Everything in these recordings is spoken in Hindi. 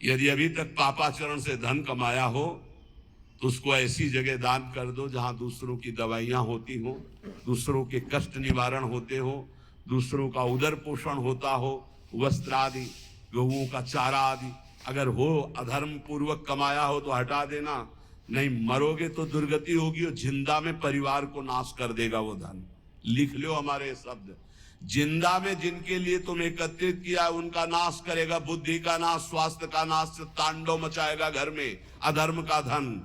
यदि अभी तक पापाचरण से धन कमाया हो तो उसको ऐसी जगह दान कर दो जहां दूसरों की दवाइयां होती हो, दूसरों के कष्ट निवारण होते हो, दूसरों का उदर पोषण होता हो, वस्त्र आदि, गऊओं का चारा आदि अगर हो, अधर्म पूर्वक कमाया हो तो हटा देना, नहीं मरोगे तो दुर्गति होगी और जिंदा में परिवार को नाश कर देगा वो धन। लिख लो हमारे शब्द, जिंदा में जिनके लिए तुम एकत्रित किया उनका नाश करेगा, बुद्धि का नाश, स्वास्थ्य का नाश, तांडव मचाएगा घर में अधर्म का धन,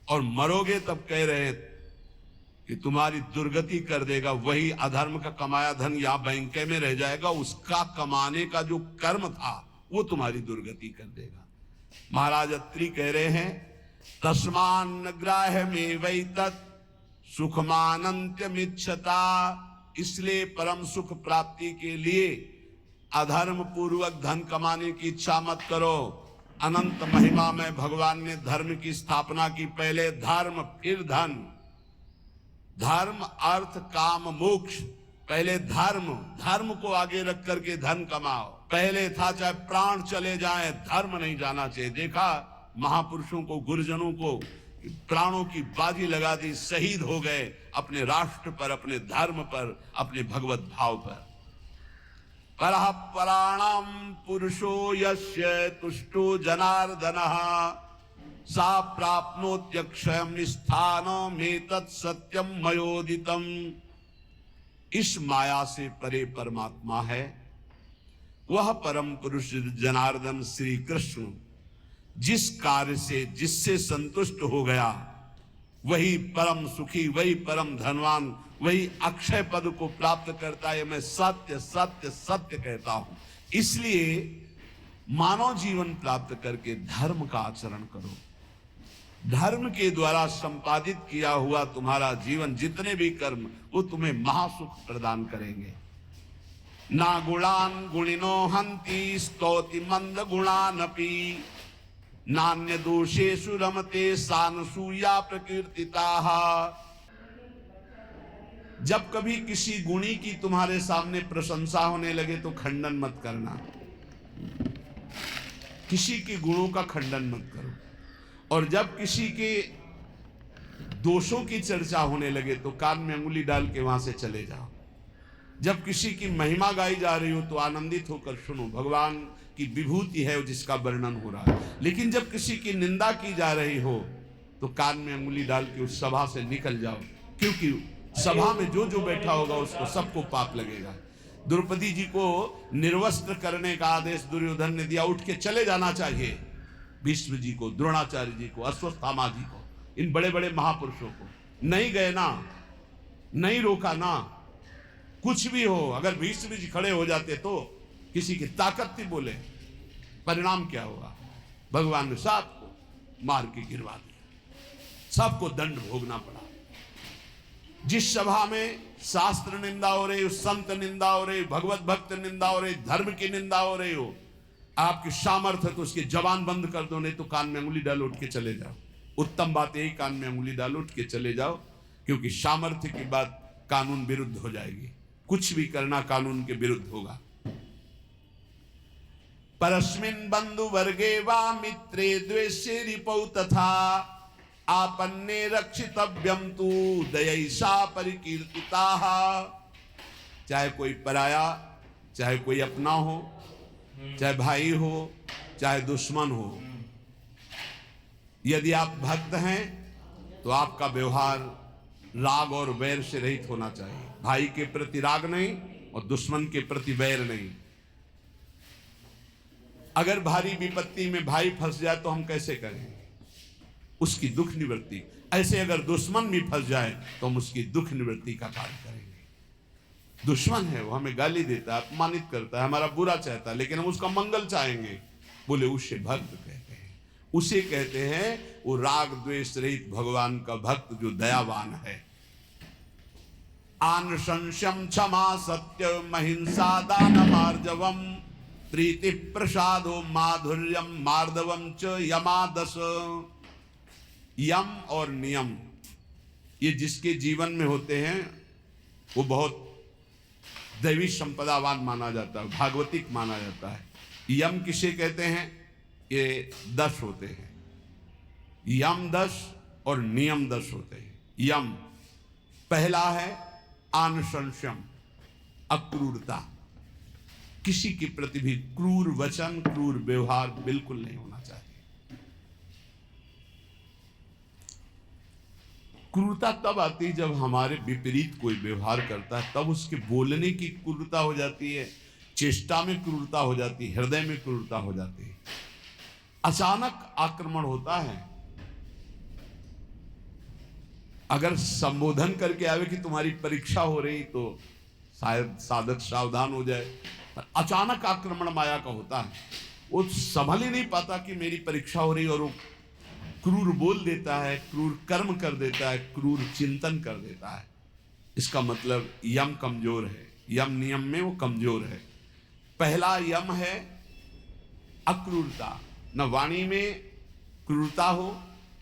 और मरोगे तब कह रहे कि तुम्हारी दुर्गति कर देगा। वही अधर्म का कमाया धन यहां बैंक में रह जाएगा, उसका कमाने का जो कर्म था वो तुम्हारी दुर्गति कर देगा। महाराज अत्रि कह रहे हैं तस्मान ग्राह्य में वही तत् सुखमानंत्यमिच्छता, इसलिए परम सुख प्राप्ति के लिए अधर्म पूर्वक धन कमाने की इच्छा मत करो। अनंत महिमा में भगवान ने धर्म की स्थापना की, पहले धर्म फिर धन, धर्म अर्थ काम मोक्ष, पहले धर्म, धर्म को आगे रख करके धन कमाओ। पहले था चाहे प्राण चले जाएं धर्म नहीं जाना चाहिए। देखा महापुरुषों को, गुरुजनों को प्राणों की बाजी लगा दी, शहीद हो गए अपने राष्ट्र पर, अपने धर्म पर, अपने भगवत भाव पर। परः पराणाम पुरुषो यस्य तुष्टो जनार्दनः सा प्राप्नोत्यक्षयं स्थानमेतत् सत्यम मयोदितम। इस माया से परे परमात्मा है, वह परम पुरुष जनार्दन श्री कृष्ण जिस कार्य से जिससे संतुष्ट हो गया वही परम सुखी, वही परम धनवान, वही अक्षय पद को प्राप्त करता है। मैं सत्य सत्य सत्य कहता हूं। इसलिए मानव जीवन प्राप्त करके धर्म का आचरण करो। धर्म के द्वारा संपादित किया हुआ तुम्हारा जीवन, जितने भी कर्म, वो तुम्हें महासुख प्रदान करेंगे। ना गुणान गुणिनो हंति स्तौति मंद गुणानपि नान्य दोषेषु रमते सानसूया प्रकीर्तिताः। जब कभी किसी गुणी की तुम्हारे सामने प्रशंसा होने लगे तो खंडन मत करना, किसी के गुणों का खंडन मत करो। और जब किसी के दोषों की चर्चा होने लगे तो कान में अंगुली डाल के वहां से चले जाओ। जब किसी की महिमा गाई जा रही हो तो आनंदित होकर सुनो, भगवान की विभूति है जिसका वर्णन हो रहा है। लेकिन जब किसी की निंदा की जा रही हो तो कान में अंगुली डाल के उस सभा से निकल जाओ, क्योंकि सभा में जो जो बैठा होगा उसको सबको पाप लगेगा। द्रौपदी जी को निर्वस्त्र करने का आदेश दुर्योधन ने दिया, उठ के चले जाना चाहिए। भीष्म जी को, द्रोणाचार्य जी को, अश्वत्थामा जी को, इन बड़े बड़े महापुरुषों को नहीं गए ना, नहीं रोका ना। कुछ भी हो, अगर भीष्म जी खड़े हो जाते तो किसी की ताकत थी बोले, परिणाम क्या हुआ? भगवान ने सबको मार के गिरवा दिया, सबको दंड भोगना पड़ा। जिस सभा में शास्त्र निंदा हो रही हो, संत निंदा हो रही, भगवत भक्त निंदा हो रही, धर्म की निंदा हो रही हो, आपकी सामर्थ्य तो उसकी जबान बंद कर दो, नहीं तो कान में अंगुली डालो, उठ के चले जाओ। उत्तम बात यही, कान में अंगुली डालो, उठ के चले जाओ, क्योंकि सामर्थ्य की बात कानून विरुद्ध हो जाएगी। कुछ भी करना कानून के विरुद्ध होगा। परस्मिन् बंधु वर्गे वा मित्रे द्वेषे रिपौ तथा आपन्ने रक्षितव्यम तु दयैषा परिकीर्तिताः। चाहे कोई पराया, चाहे कोई अपना हो, चाहे भाई हो, चाहे दुश्मन हो, यदि आप भक्त हैं तो आपका व्यवहार राग और वैर से रहित होना चाहिए। भाई के प्रति राग नहीं और दुश्मन के प्रति वैर नहीं। अगर भारी विपत्ति में भाई फंस जाए तो हम कैसे करें? उसकी दुख निवृत्ति। ऐसे अगर दुश्मन भी फंस जाए तो हम उसकी दुख निवृत्ति का कार्य करेंगे। दुश्मन है, वो हमें गाली देता है, अपमानित करता है, हमारा बुरा चाहता है, लेकिन हम उसका मंगल चाहेंगे, बोले उसे भक्त कहते हैं। उसे कहते हैं वो राग द्वेष रहित भगवान का भक्त जो दयावान है। आनुशंस्यम क्षमा सत्यम अहिंसा दानम आर्जवम प्रीति प्रसादो माधुर्यम मार्दवम च यमादस। यम और नियम, ये जिसके जीवन में होते हैं वो बहुत दैवी संपदावान माना जाता है, भागवतिक माना जाता है। यम किसे कहते हैं? ये 10 होते हैं, यम 10 और नियम 10 होते हैं। यम पहला है अनुशंसम, अक्रूरता, किसी के प्रति भी क्रूर वचन, क्रूर व्यवहार बिल्कुल नहीं होना चाहिए। क्रूरता तब आती है जब हमारे विपरीत कोई व्यवहार करता है, तब उसके बोलने की क्रूरता हो जाती है, चेष्टा में क्रूरता हो जाती है, हृदय में क्रूरता हो जाती है। अचानक आक्रमण होता है, अगर संबोधन करके आवे कि तुम्हारी परीक्षा हो रही तो शायद साधक सावधान हो जाए, पर अचानक आक्रमण माया का होता है, वो संभल ही नहीं पाता कि मेरी परीक्षा हो रही, और वो क्रूर बोल देता है, क्रूर कर्म कर देता है, क्रूर चिंतन कर देता है। इसका मतलब यम कमजोर है, यम नियम में वो कमजोर है। पहला यम है अक्रूरता, न वाणी में क्रूरता हो,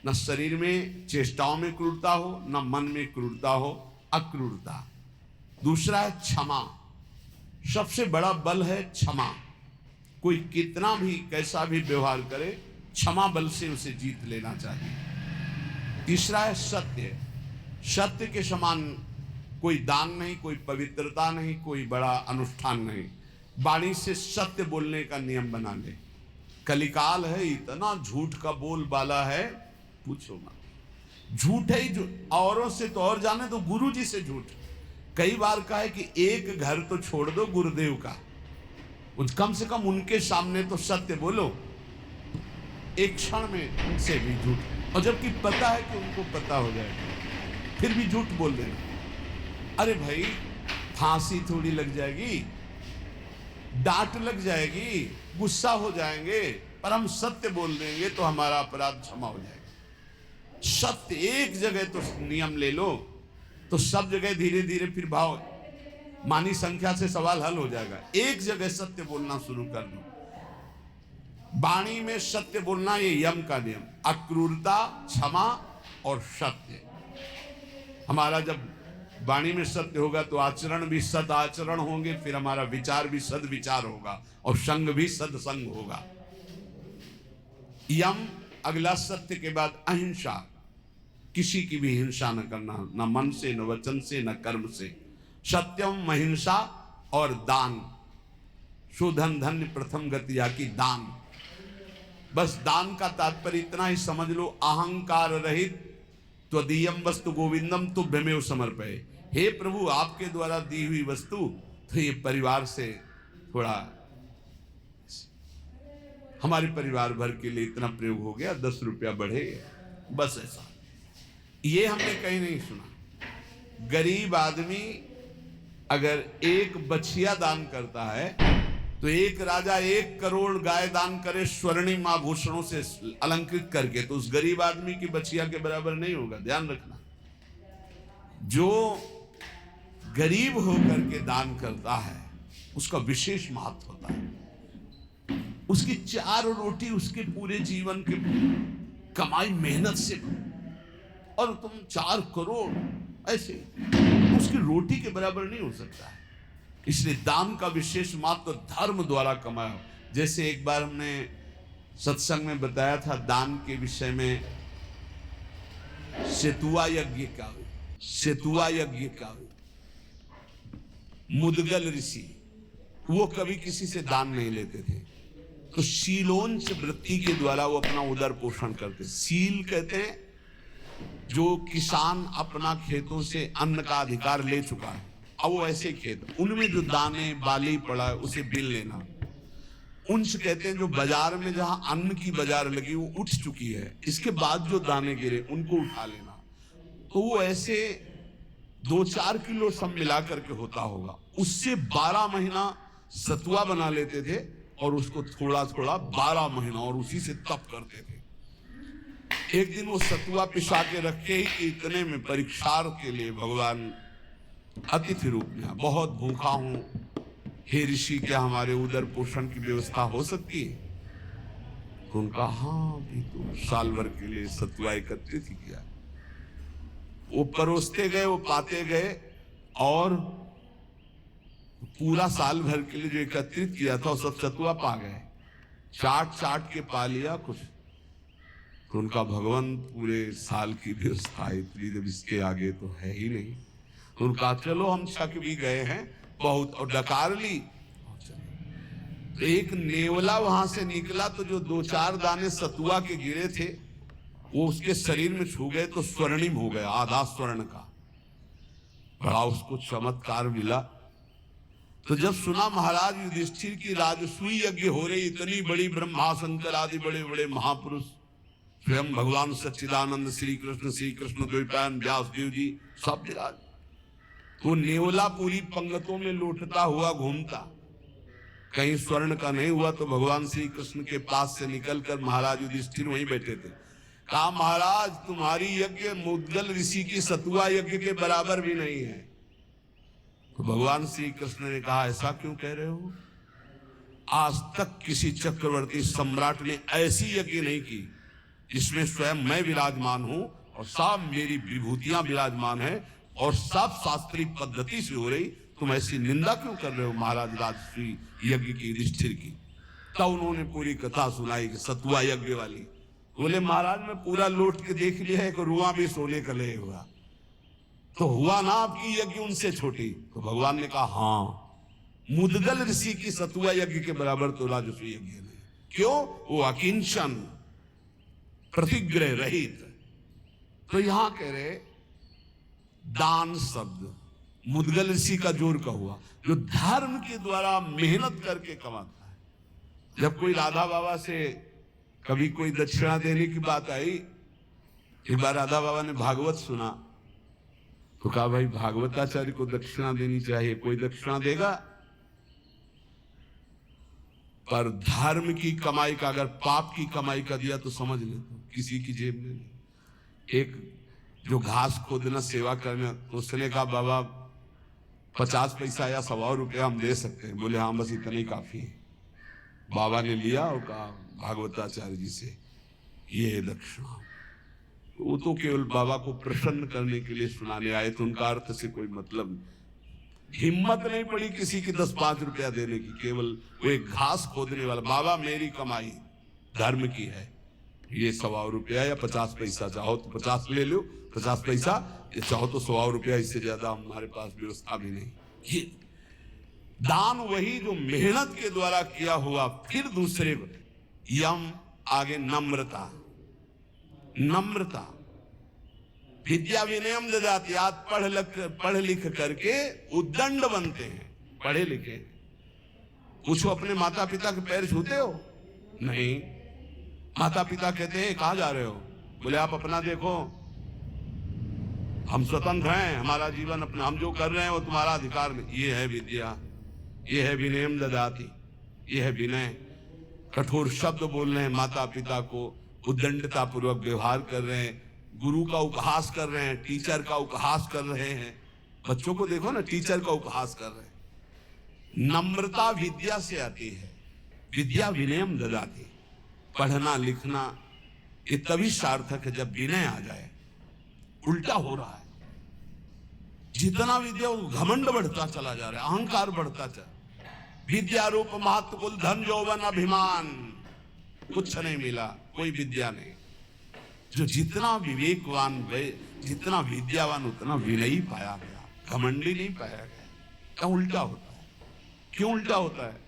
न शरीर में चेष्टाओं में क्रूरता हो, न मन में क्रूरता हो, अक्रूरता। दूसरा है क्षमा, सबसे बड़ा बल है क्षमा। कोई कितना भी कैसा भी व्यवहार करे, क्षमा बल से उसे जीत लेना चाहिए। तीसरा है सत्य, सत्य के समान कोई दान नहीं, कोई पवित्रता नहीं, कोई बड़ा अनुष्ठान नहीं। वाणी से सत्य बोलने का नियम बना ले। कलिकाल है, इतना झूठ का बोलबाला है, पूछो मत। झूठ है जो औरों से तो और जाने तो गुरु जी से झूठ। कई बार कहा है कि एक घर तो छोड़ दो गुरुदेव का, कम से कम उनके सामने तो सत्य बोलो। एक क्षण में उनसे भी झूठ, और जबकि पता है कि उनको पता हो जाएगा, फिर भी झूठ बोल देना। अरे भाई, फांसी थोड़ी लग जाएगी, डांट लग जाएगी, गुस्सा हो जाएंगे, पर हम सत्य बोल देंगे तो हमारा अपराध क्षमा हो जाएगा। सत्य एक जगह तो नियम ले लो, तो सब जगह धीरे धीरे फिर भाव मानी संख्या से सवाल हल हो जाएगा। एक जगह सत्य बोलना शुरू कर दो। वाणी में सत्य बोलना, ये यम का नियम। अक्रूरता, क्षमा और सत्य। हमारा जब वाणी में सत्य होगा तो आचरण भी सद आचरण होंगे, फिर हमारा विचार भी सद विचार होगा, और संग भी सदसंग होगा। यम अगला सत्य के बाद अहिंसा, किसी की भी हिंसा न करना, न मन से, न वचन से, न कर्म से। सत्यम, अहिंसा और दान। शोधन धन्य प्रथम गतिया की दान। बस दान का तात्पर्य इतना ही समझ लो, अहंकार रहित त्वदीयम वस्तु गोविंदम तुभ्यमेव समर्पये। हे प्रभु, आपके द्वारा दी हुई वस्तु, तो ये परिवार से थोड़ा, हमारे परिवार भर के लिए इतना प्रयोग हो गया, 10 रुपया बढ़े, बस ऐसा। ये हमने कहीं नहीं सुना। गरीब आदमी अगर एक बछिया दान करता है तो एक राजा 1 करोड़ गाय दान करे स्वर्णिम आभूषणों से अलंकृत करके, तो उस गरीब आदमी की बछिया के बराबर नहीं होगा। ध्यान रखना, जो गरीब होकर के दान करता है उसका विशेष महत्व होता है। उसकी 4 रोटी उसके पूरे जीवन के कमाई मेहनत से, और तुम 4 करोड़ ऐसे, उसकी रोटी के बराबर नहीं हो सकता है। इसलिए दान का विशेष महत्व धर्म द्वारा कमाया। जैसे एक बार हमने सत्संग में बताया था दान के विषय में, सेतुआ यज्ञ का, सेतुआ यज्ञ का मुदगल ऋषि, वो कभी किसी से दान नहीं लेते थे, तो शीलोंच वृत्ति के द्वारा वो अपना उदर पोषण करते। सील कहते हैं जो किसान अपना खेतों से अन्न का अधिकार ले चुका है, अब वो ऐसे खेत, उनमें जो दाने बाली पड़ा है उसे बिन लेना। उंच कहते हैं जो बाजार में जहां अन्न की बाजार लगी वो उठ चुकी है, इसके बाद जो दाने गिरे उनको उठा लेना। तो वो ऐसे 2-4 किलो सब मिला करके होता होगा। उससे 12 महीना सतुआ बना लेते थे, और उसको थोड़ा थोड़ा 12 महीना, और उसी से तप करते थे। एक दिन वो सतुआ पिसा के रखे ही कि इतने में परीक्षार्थ के लिए भगवान अतिथि रूप में, बहुत भूखा हूं, हे ऋषि, क्या हमारे उदर पोषण की व्यवस्था हो सकती है? तो उनका हाँ भी, तो साल भर के लिए सतुआ एकत्रित ही किया। वो परोसते गए, वो पाते गए, और पूरा साल भर के लिए जो एकत्रित किया था वो सब सतुआ पा गए। चाट चाट के पा लिया कुछ, तो उनका भगवान पूरे साल की व्यवस्था इतनी, जब इसके आगे तो है ही नहीं। उनका चलो हम छक भी गए हैं बहुत, और डकार ली। तो एक नेवला वहां से निकला, तो जो 2-4 दाने सतुआ के गिरे थे वो उसके शरीर में छू गए तो स्वर्णिम हो गया, आधा स्वर्ण का। बड़ा उसको चमत्कार मिला। तो जब सुना महाराज युधिष्ठिर की राजसूय यज्ञ हो रही, इतनी बड़ी ब्रह्मा शंकर आदि बड़े बड़े महापुरुष, स्वयं भगवान सच्चिदानंद श्री कृष्ण द्वैपायन व्यासदेव जी सब विराज, वो नेवला पूरी पंगतों में लौटता हुआ घूमता। कहीं स्वर्ण का नहीं हुआ तो भगवान श्री कृष्ण के पास से निकलकर महाराज युधिष्ठिर वहीं बैठे थे। कहा महाराज तुम्हारी यज्ञ मुद्गल ऋषि की सतुआ यज्ञ के बराबर भी नहीं है। तो भगवान श्री कृष्ण ने कहा ऐसा क्यों कह रहे हो? आज तक किसी चक्रवर्ती सम्राट ने ऐसी यज्ञ नहीं की जिसमें स्वयं मैं विराजमान हूं और सब मेरी विभूतियां विराजमान है और सब शास्त्रीय पद्धति से हो रही, तुम ऐसी निंदा क्यों कर रहे हो महाराज राजसूय यज्ञ की युधिष्ठिर की? तब उन्होंने पूरी कथा सुनाई कि सतुआ यज्ञ वाली। बोले महाराज मैं पूरा लौट के देख लिया है कि रुआ भी सोने का ले हुआ, तो हुआ ना आपकी यज्ञ उनसे छोटी? तो भगवान ने कहा हाँ, मुद्गल ऋषि की सतुआ यज्ञ के बराबर तो राजसूय यज्ञ नहीं। क्यों? वो अकिंचन, प्रतिग्रह रहित। तो यहां कह रहे दान शब्द मुद्गल ऋषि का जोर का हुआ, जो धर्म के द्वारा मेहनत करके कमाता है। जब कोई राधा बाबा से कभी कोई दक्षिणा देने की बात आई, एक बार राधा बाबा ने भागवत सुना तो कहा भाई भागवताचार्य को दक्षिणा देनी चाहिए, कोई दक्षिणा देगा? पर धर्म की कमाई का, अगर पाप की कमाई का दिया तो समझ ले तो किसी की जेब में नहीं। एक जो घास खोदना सेवा करना, तो उसने कहा बाबा 50 पैसा या 100 रुपया हम दे सकते हैं। बोले हाँ बस इतना ही काफी है। बाबा ने लिया और कहा भागवताचार्य जी से ये दक्षिणा। वो तो केवल बाबा को प्रसन्न करने के लिए सुनाने आए थे, उनका अर्थ से कोई मतलब नहीं। हिम्मत नहीं पड़ी किसी की 10-5 रुपया देने की, केवल वो एक घास खोदने वाला। बाबा मेरी कमाई धर्म की है, ये 100 रुपया या 50 पैसा, चाहो तो 50 ले लो, 50 पैसा, चाहो तो 100 रुपया, इससे ज्यादा हमारे पास व्यवस्था भी नहीं। ये दान वही जो मेहनत के द्वारा किया हुआ। फिर दूसरे यम आगे नम्रता, नम्रता विद्या विनयम ददाति। आज पढ़ लिख करके उद्दंड बनते हैं, पढ़े लिखे। पूछो अपने माता पिता के पैर छूते हो? नहीं। माता पिता कहते हैं कहां जा रहे हो? बोले आप अपना देखो, हम स्वतंत्र हैं, हमारा जीवन अपना, हम जो कर रहे हैं वो तुम्हारा अधिकार में। ये है विद्या, ये है विनयम ददाति, ये है विनय। कठोर शब्द बोल रहे हैं माता पिता को, उद्दंडता पूर्वक व्यवहार कर रहे हैं, गुरु का उपहास कर रहे हैं, टीचर का उपहास कर रहे हैं। बच्चों को देखो ना, टीचर का उपहास कर रहे हैं। नम्रता विद्या से आती है, विद्या विनयम ददाति। पढ़ना लिखना ये तभी सार्थक है जब विनय आ जाए। उल्टा हो रहा है, जितना विद्या घमंड बढ़ता चला जा रहा है, अहंकार बढ़ता चला। विद्या रूप महत्व कुल धन यौवन अभिमान, कुछ नहीं मिला, कोई विद्या नहीं। जो जितना विवेकवान गए, जितना विद्यावान, उतना विनयी पाया गया, घमंडी नहीं पाया गया। क्या उल्टा होता है? क्यों उल्टा होता है?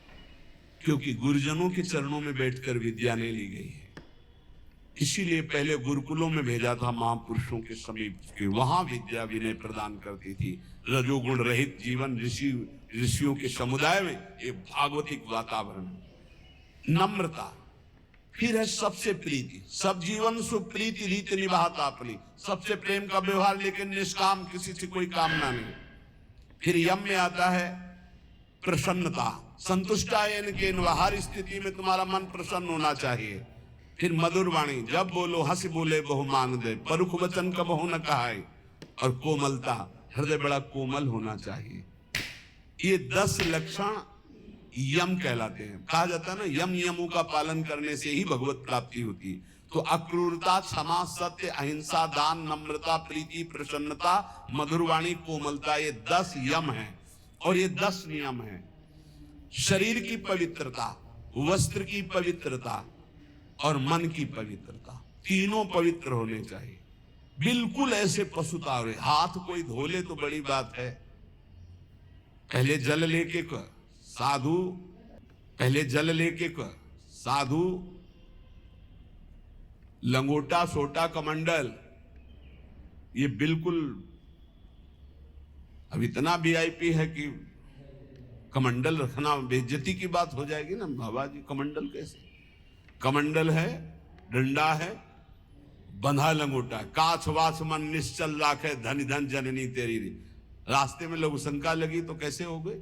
क्योंकि गुरुजनों के चरणों में बैठकर विद्या नहीं ली गई है। इसीलिए पहले गुरुकुलों में भेजा था महापुरुषों के समीप के, वहां विद्या विनय प्रदान करती थी। रजोगुण रहित जीवन, ऋषियों के समुदाय में एक भागवतिक वातावरण। नम्रता, फिर है सबसे प्रीति, सब जीवन सुप्रीति रीत निभाता अपनी, सबसे प्रेम का व्यवहार, लेकिन निष्काम, किसी से कोई कामना नहीं। फिर यम में आता है प्रसन्नता, संतुष्टायन के हर स्थिति में तुम्हारा मन प्रसन्न होना चाहिए। फिर मधुर वाणी, जब बोलो हंस बोले बहु मान दे, परुख वचन का बहु न कहाए। और कोमलता, हृदय बड़ा कोमल होना चाहिए। ये 10 लक्षण यम कहलाते हैं। कहा जाता है ना, यम नियमों का पालन करने से ही भगवत प्राप्ति होती है। तो अक्रूरता, क्षमा, सत्य, अहिंसा, दान, नम्रता, प्रीति, प्रसन्नता, मधुरवाणी, कोमलता, ये 10 यम हैं और ये 10 नियम हैं। शरीर की पवित्रता, वस्त्र की पवित्रता और मन की पवित्रता, तीनों पवित्र होने चाहिए। बिल्कुल ऐसे पशुता रहे, हाथ कोई धो ले तो बड़ी बात है। पहले जल लेके साधु, पहले जल लेके साधु लंगोटा सोटा कमंडल, ये बिल्कुल अब इतना वीआईपी है कि कमंडल रखना बेइज्जती की बात हो जाएगी ना। बाबा जी कमंडल कैसे? कमंडल है, डंडा है, बंधा लंगोटा, काछ वाछ मन निश्चल राखे, धन धन जननी तेरी। रास्ते में लोग शंका लगी तो कैसे हो गए?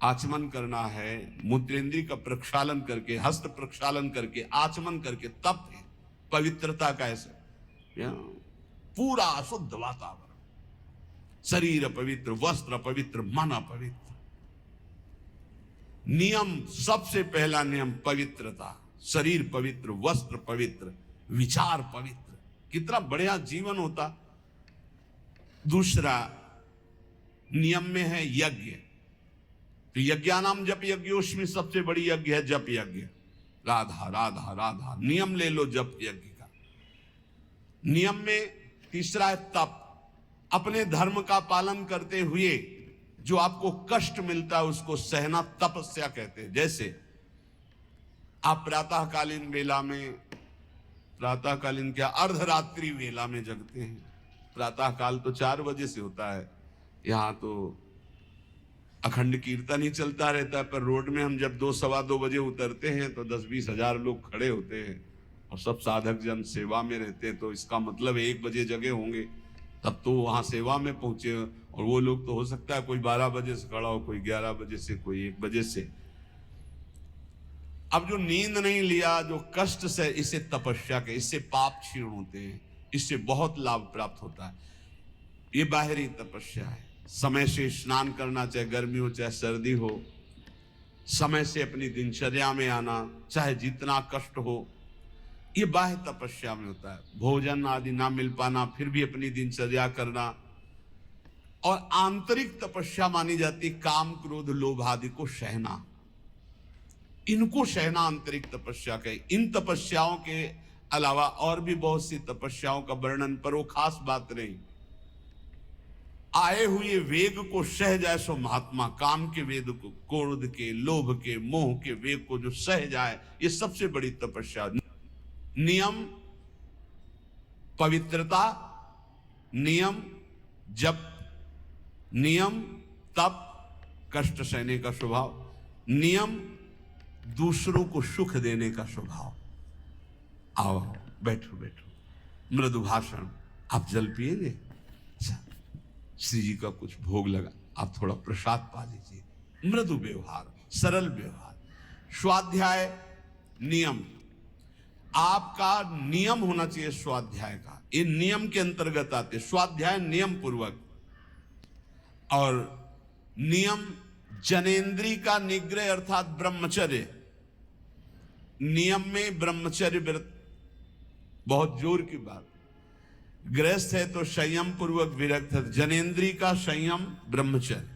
आचमन करना है, मूत्रेंद्री का प्रक्षालन करके, हस्त प्रक्षालन करके, आचमन करके, तप है पवित्रता का। ऐसा पूरा शुद्ध वातावरण, शरीर पवित्र, वस्त्र पवित्र, मन पवित्र। नियम, सबसे पहला नियम पवित्रता, शरीर पवित्र, वस्त्र पवित्र, विचार पवित्र, कितना बढ़िया जीवन होता। दूसरा नियम में है यज्ञ, तो यज्ञानाम जप यज्ञोस्मि, सबसे बड़ी यज्ञ है जप यज्ञ। राधा राधा राधा, नियम ले लो जप यज्ञ का। नियम में तीसरा है तप, अपने धर्म का पालन करते हुए जो आपको कष्ट मिलता है उसको सहना तपस्या कहते हैं। जैसे आप प्रातःकालीन वेला में, प्रातःकालीन क्या, अर्धरात्रि वेला में जगते हैं। प्रातःकाल तो 4 बजे से होता है, यहाँ तो अखंड कीर्तन ही चलता रहता है, पर रोड में हम जब 2 सवा 2 बजे उतरते हैं तो 10-20 हजार लोग खड़े होते हैं और सब साधक जन सेवा में रहते हैं। तो इसका मतलब 1 बजे जगे होंगे, तब तो वहां सेवा में पहुंचे। और वो लोग तो हो सकता है कोई 12 बजे से खड़ा हो, कोई 11 बजे से, कोई 1 बजे से। अब जो नींद नहीं लिया, जो कष्ट से, इसे तपस्या के, इससे पाप क्षीण होते हैं, इससे बहुत लाभ प्राप्त होता है। ये बाहरी तपस्या है। समय से स्नान करना, चाहे गर्मी हो चाहे सर्दी हो, समय से अपनी दिनचर्या में आना, चाहे जितना कष्ट हो, ये बाह्य तपस्या में होता है। भोजन आदि ना मिल पाना, फिर भी अपनी दिनचर्या करना। और आंतरिक तपस्या मानी जाती काम क्रोध लोभ आदि को सहना, इनको सहना आंतरिक तपस्या के। इन तपस्याओं के अलावा और भी बहुत सी तपस्याओं का वर्णन, पर वो खास बात नहीं। आए हुए वेग को सह जाए सो महात्मा, काम के वेग को, क्रोध के, लोभ के, मोह के वेग को जो सह जाए, ये सबसे बड़ी तपस्या। नियम पवित्रता, नियम जप, नियम तप, कष्ट सहने का स्वभाव, नियम दूसरों को सुख देने का स्वभाव। आओ बैठो बैठो, मृदु भाषण। आप जल पिएंगे? अच्छा, श्री जी का कुछ भोग लगा, आप थोड़ा प्रसाद पा लीजिए। मृदु व्यवहार, सरल व्यवहार। स्वाध्याय नियम, आपका नियम होना चाहिए स्वाध्याय का। ये नियम के अंतर्गत आते। स्वाध्याय नियम पूर्वक, और नियम जनेन्द्री का निग्रह अर्थात ब्रह्मचर्य। नियम में ब्रह्मचर्य व्रत बहुत जोर की बात। गृहस्थ है तो संयम पूर्वक विरक्त है। जनेन्द्री का संयम ब्रह्मचर्य।